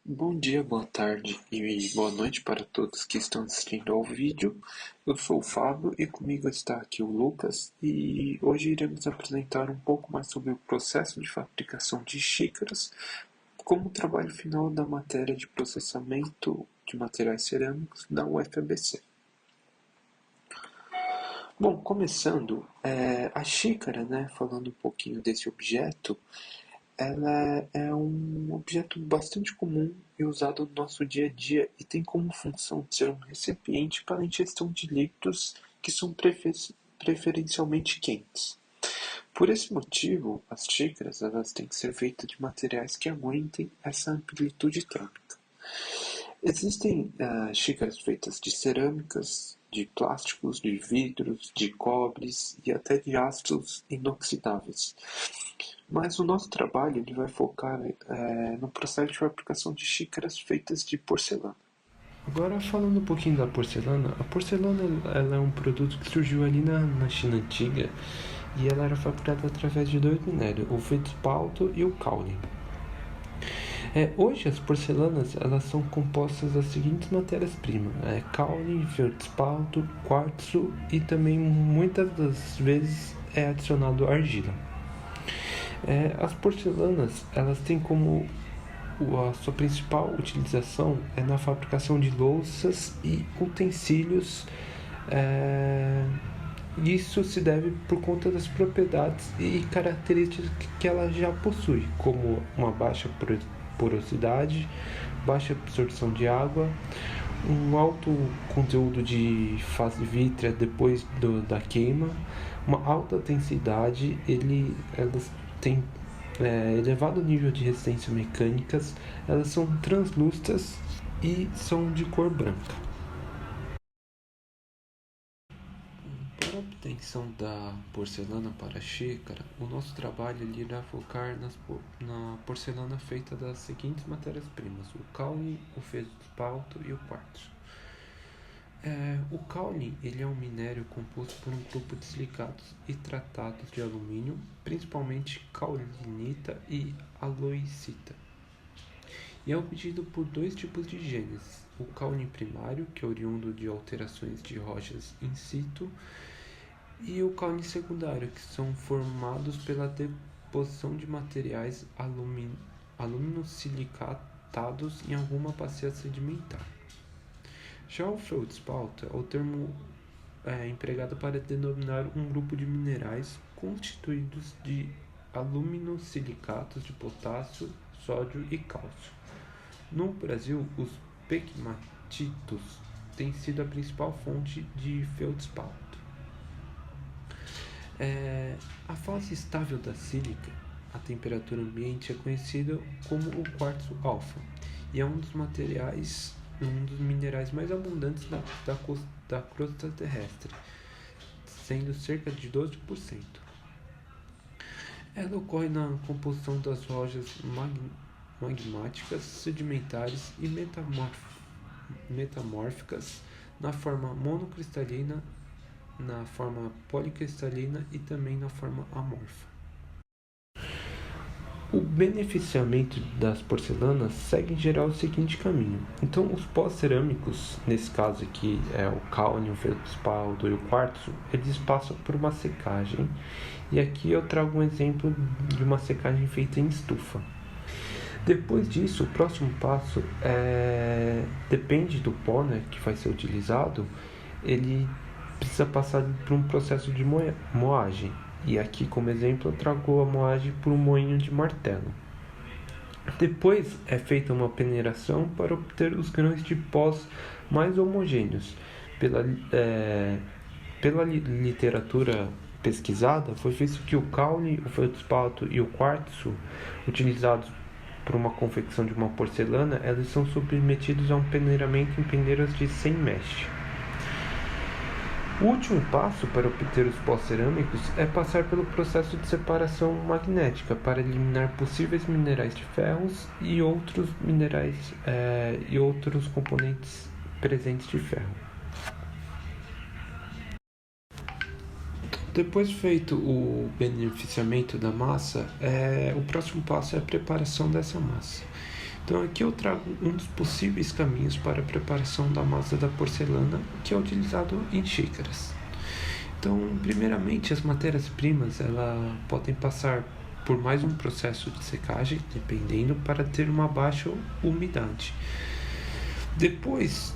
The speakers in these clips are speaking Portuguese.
Bom dia, boa tarde e boa noite para todos que estão assistindo ao vídeo. Eu sou o Fábio e comigo está aqui o Lucas e hoje iremos apresentar um pouco mais sobre o processo de fabricação de xícaras como trabalho final da matéria de processamento de materiais cerâmicos da UFABC. Bom, começando, a xícara, né, falando um pouquinho desse objeto, ela é um objeto bastante comum e usado no nosso dia a dia e tem como função de ser um recipiente para a ingestão de líquidos que são preferencialmente quentes. Por esse motivo, as xícaras elas têm que ser feitas de materiais que aguentem essa amplitude térmica. Existem xícaras feitas de cerâmicas, de plásticos, de vidros, de cobres e até de aços inoxidáveis. Mas o nosso trabalho ele vai focar no processo de fabricação de xícaras feitas de porcelana. Agora falando um pouquinho da porcelana, a porcelana ela é um produto que surgiu ali na China antiga e ela era fabricada através de dois minérios, o feldspalto e o caule. Hoje as porcelanas elas são compostas das seguintes matérias-primas: caule, feldspalto, quartzo e também muitas das vezes é adicionado argila. As porcelanas elas têm como a sua principal utilização é na fabricação de louças e utensílios. É, Isso se deve por conta das propriedades e características que ela já possui, como uma baixa porosidade, baixa absorção de água, um alto conteúdo de fase vítrea depois da queima, uma alta densidade, elas têm elevado nível de resistência mecânicas, elas são translúcidas e são de cor branca. Para a obtenção da porcelana para a xícara, o nosso trabalho irá focar na porcelana feita das seguintes matérias-primas: o caule, o feldspalto e o quartzo. O caule ele é um minério composto por um grupo de silicatos e tratados de alumínio, principalmente caulinita e aloicita. E é obtido por dois tipos de genes: o caule primário, que é oriundo de alterações de rochas in situ, e o caule secundário, que são formados pela deposição de materiais aluminossilicatados em alguma bacia sedimentar. Já o feldspalto é o termo empregado para denominar um grupo de minerais constituídos de aluminosilicatos de potássio, sódio e cálcio. No Brasil, os pegmatitos têm sido a principal fonte de feldspalto. A fase estável da sílica, a temperatura ambiente, é conhecida como o quartzo alfa e é um dos minerais mais abundantes da crosta terrestre, sendo cerca de 12%. Ela ocorre na composição das rochas magmáticas, sedimentares e metamórficas na forma monocristalina, na forma policristalina e também na forma amorfa. O beneficiamento das porcelanas segue em geral o seguinte caminho. Então, os pós-cerâmicos, nesse caso aqui é o caule, o feldspalto e o quartzo, eles passam por uma secagem. E aqui eu trago um exemplo de uma secagem feita em estufa. Depois disso, o próximo passo depende do pó, né, que vai ser utilizado, ele precisa passar por um processo de moagem. E aqui, como exemplo, eu trago a moagem por um moinho de martelo. Depois é feita uma peneiração para obter os grãos de pós mais homogêneos. Pela literatura pesquisada, foi visto que o caule, o feldspalto e o quartzo, utilizados para uma confecção de uma porcelana, eles são submetidos a um peneiramento em peneiras de 100 mesh. O último passo para obter os pós-cerâmicos é passar pelo processo de separação magnética para eliminar possíveis minerais de ferros e outros minerais e outros componentes presentes de ferro. Depois feito o beneficiamento da massa, o próximo passo é a preparação dessa massa. Então aqui eu trago um dos possíveis caminhos para a preparação da massa da porcelana, que é utilizado em xícaras. Então, primeiramente, as matérias-primas elas podem passar por mais um processo de secagem, dependendo, para ter uma baixa umidade. Depois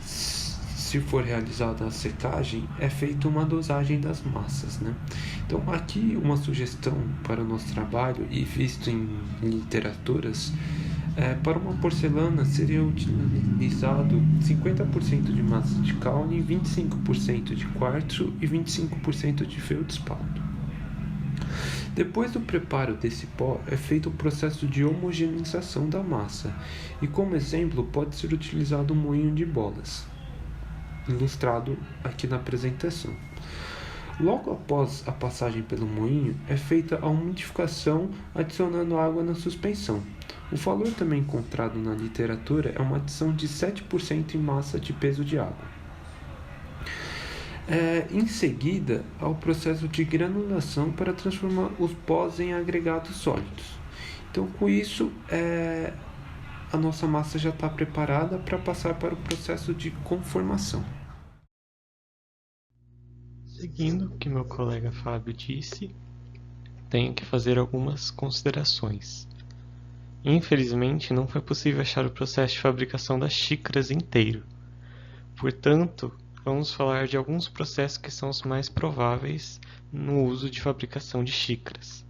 se for realizada a secagem, é feita uma dosagem das massas, né? Então, aqui uma sugestão para o nosso trabalho, e visto em literaturas, para uma porcelana seria utilizado 50% de massa de caule, 25% de quartzo e 25% de feldspar. Depois do preparo desse pó, é feito o processo de homogeneização da massa, e como exemplo pode ser utilizado um moinho de bolas, ilustrado aqui na apresentação. Logo após a passagem pelo moinho, é feita a umidificação adicionando água na suspensão. O valor também encontrado na literatura é uma adição de 7% em massa de peso de água. Em seguida, há o processo de granulação para transformar os pós em agregados sólidos. Então, com isso, a nossa massa já está preparada para passar para o processo de conformação. Seguindo o que meu colega Fábio disse, tenho que fazer algumas considerações. Infelizmente, não foi possível achar o processo de fabricação das xícaras inteiro. Portanto, vamos falar de alguns processos que são os mais prováveis no uso de fabricação de xícaras.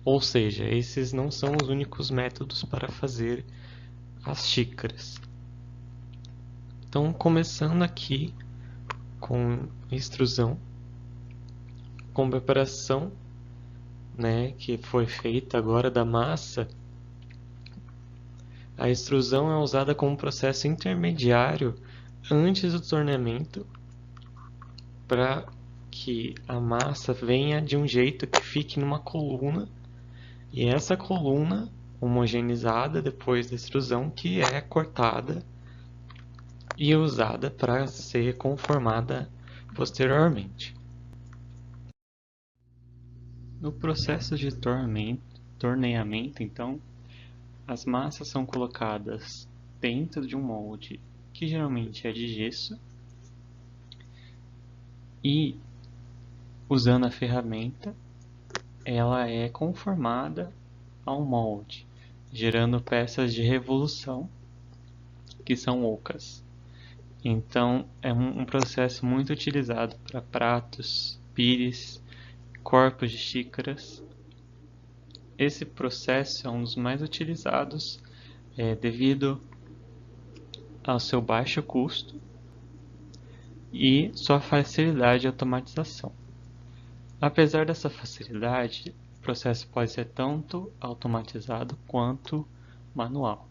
Ou seja, esses não são os únicos métodos para fazer as xícaras. Então, começando aqui com extrusão, com preparação, que foi feita agora da massa. A extrusão é usada como processo intermediário antes do torneamento, para que a massa venha de um jeito que fique numa coluna, e essa coluna homogeneizada depois da extrusão, que é cortada e usada para ser conformada posteriormente. No processo de torneamento, então, as massas são colocadas dentro de um molde que geralmente é de gesso, e usando a ferramenta ela é conformada ao molde, gerando peças de revolução que são ocas. Então é um processo muito utilizado para pratos, pires, corpos de xícaras. Esse processo é um dos mais utilizados devido ao seu baixo custo e sua facilidade de automatização. Apesar dessa facilidade, o processo pode ser tanto automatizado quanto manual.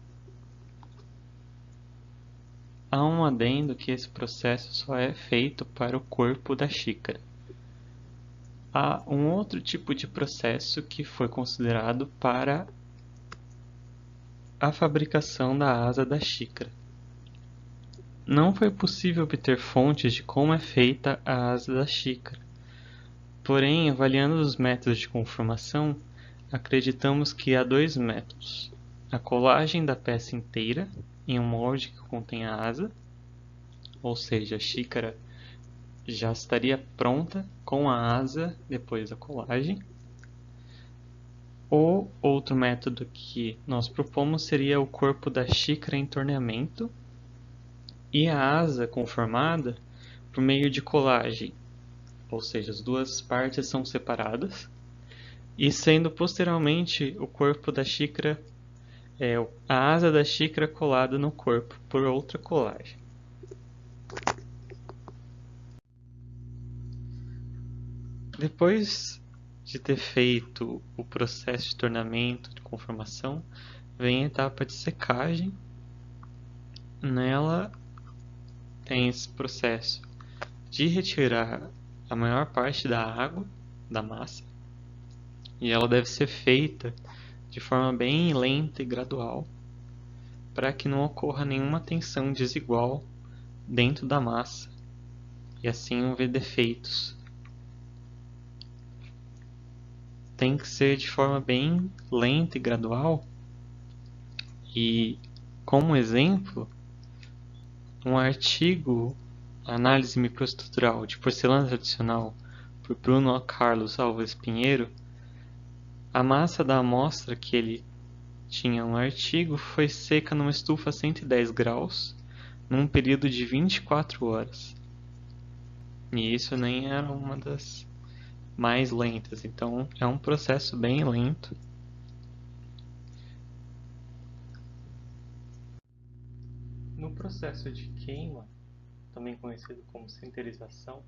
Há um adendo que esse processo só é feito para o corpo da xícara. Há um outro tipo de processo que foi considerado para a fabricação da asa da xícara. Não foi possível obter fontes de como é feita a asa da xícara. Porém, avaliando os métodos de conformação, acreditamos que há dois métodos: a colagem da peça inteira em um molde que contém a asa, ou seja, a xícara já estaria pronta com a asa depois da colagem. Ou outro método que nós propomos seria o corpo da xícara em torneamento e a asa conformada por meio de colagem, ou seja, as duas partes são separadas, e sendo posteriormente o corpo da xícara, a asa da xícara colada no corpo por outra colagem. Depois de ter feito o processo de torneamento, de conformação, vem a etapa de secagem. Nela tem esse processo de retirar a maior parte da água da massa, e ela deve ser feita de forma bem lenta e gradual, para que não ocorra nenhuma tensão desigual dentro da massa e assim não haver defeitos. Tem que ser de forma bem lenta e gradual, E, como exemplo, um artigo Análise microestrutural de porcelana tradicional por Bruno Carlos Alves Pinheiro, a massa da amostra que ele tinha no artigo foi seca numa estufa a 110 graus num período de 24 horas. E isso nem era uma das mais lentas, então é um processo bem lento. No processo de queima, também conhecido como sinterização,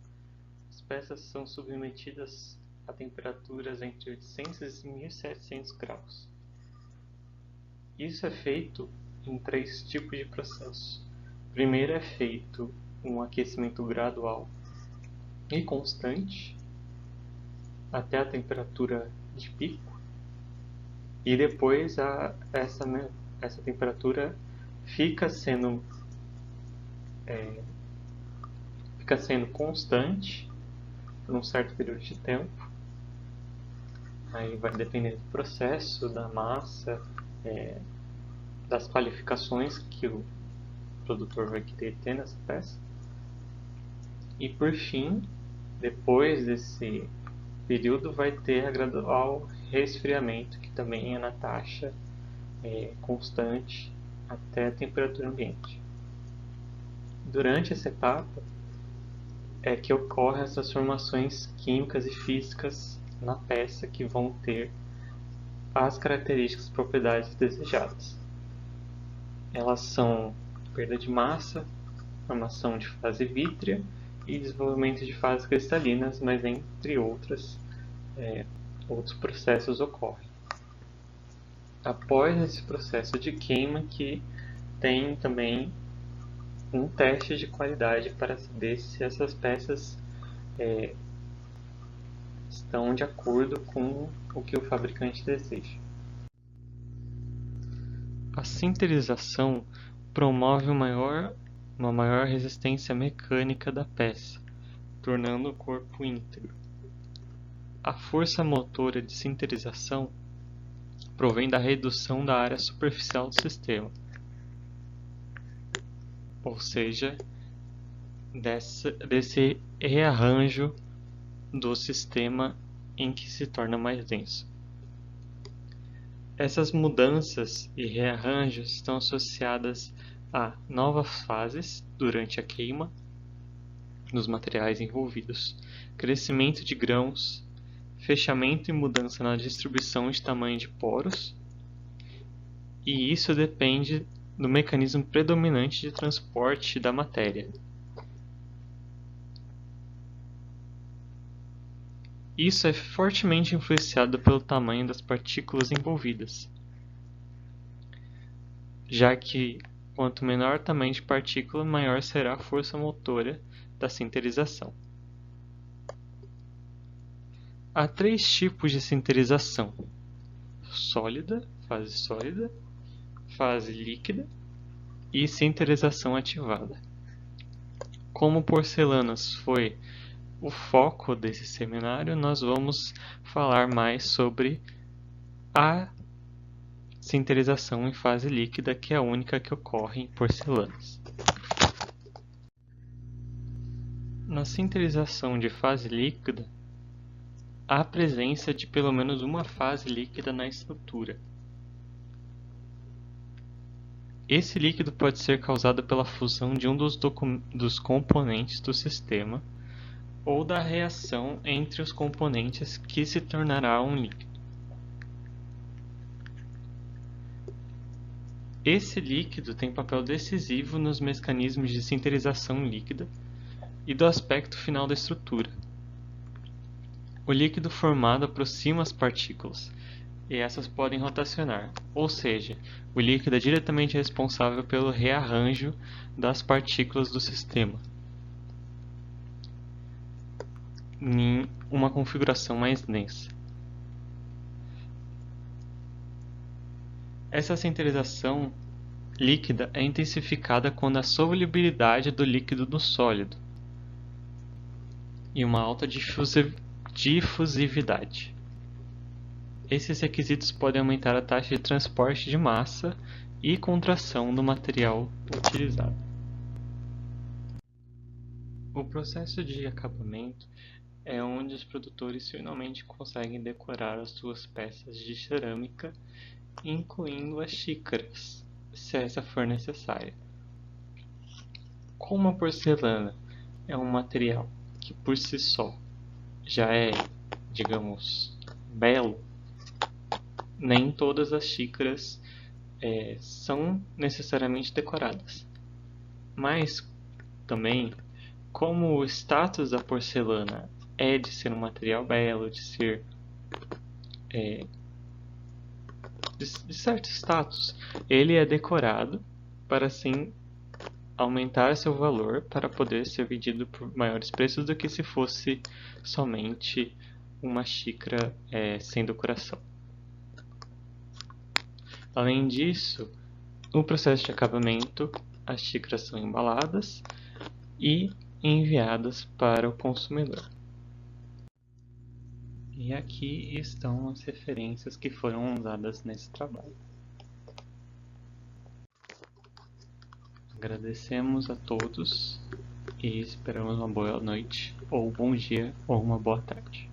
as peças são submetidas a temperaturas entre 800 e 1700 graus. Isso é feito em 3 tipos de processo. Primeiro é feito um aquecimento gradual e constante até a temperatura de pico, e depois essa temperatura fica sendo constante por um certo período de tempo. Aí vai depender do processo, da massa, das qualificações que o produtor vai querer ter nessa peça. E por fim, depois desse período, vai ter a gradual resfriamento, que também é na taxa constante até a temperatura ambiente. Durante essa etapa é que ocorrem as transformações químicas e físicas na peça que vão ter as características e propriedades desejadas. Elas são perda de massa, formação de fase vítrea e desenvolvimento de fases cristalinas, mas entre outros processos ocorrem. Após esse processo de queima, que tem também um teste de qualidade para saber se essas peças estão de acordo com o que o fabricante deseja. A sinterização promove uma maior resistência mecânica da peça, tornando o corpo íntegro. A força motora de sinterização provém da redução da área superficial do sistema, ou seja, desse rearranjo do sistema em que se torna mais denso. Essas mudanças e rearranjos estão associadas a novas fases durante a queima dos materiais envolvidos, crescimento de grãos, fechamento e mudança na distribuição de tamanho de poros, e isso depende do mecanismo predominante de transporte da matéria. Isso é fortemente influenciado pelo tamanho das partículas envolvidas, já que quanto menor o tamanho de partícula, maior será a força motora da sinterização. Há 3 tipos de sinterização: fase líquida e sinterização ativada. Como porcelanas foi o foco desse seminário, nós vamos falar mais sobre a sinterização em fase líquida, que é a única que ocorre em porcelanas. Na sinterização de fase líquida, há a presença de pelo menos uma fase líquida na estrutura. Esse líquido pode ser causado pela fusão de um dos componentes do sistema ou da reação entre os componentes que se tornará um líquido. Esse líquido tem papel decisivo nos mecanismos de sinterização líquida e do aspecto final da estrutura. O líquido formado aproxima as partículas, e essas podem rotacionar, ou seja, o líquido é diretamente responsável pelo rearranjo das partículas do sistema em uma configuração mais densa. Essa sinterização líquida é intensificada quando a solubilidade do líquido no sólido e uma alta difusividade. Esses requisitos podem aumentar a taxa de transporte de massa e contração do material utilizado. O processo de acabamento é onde os produtores finalmente conseguem decorar as suas peças de cerâmica, incluindo as xícaras, se essa for necessária. Como a porcelana é um material que por si só já é, digamos, belo, nem todas as xícaras são necessariamente decoradas. Mas também, como o status da porcelana é de ser um material belo, de ser de certo status, ele é decorado para assim aumentar seu valor para poder ser vendido por maiores preços do que se fosse somente uma xícara sem decoração. Além disso, no processo de acabamento, as xícaras são embaladas e enviadas para o consumidor. E aqui estão as referências que foram usadas nesse trabalho. Agradecemos a todos e esperamos uma boa noite, ou bom dia, ou uma boa tarde.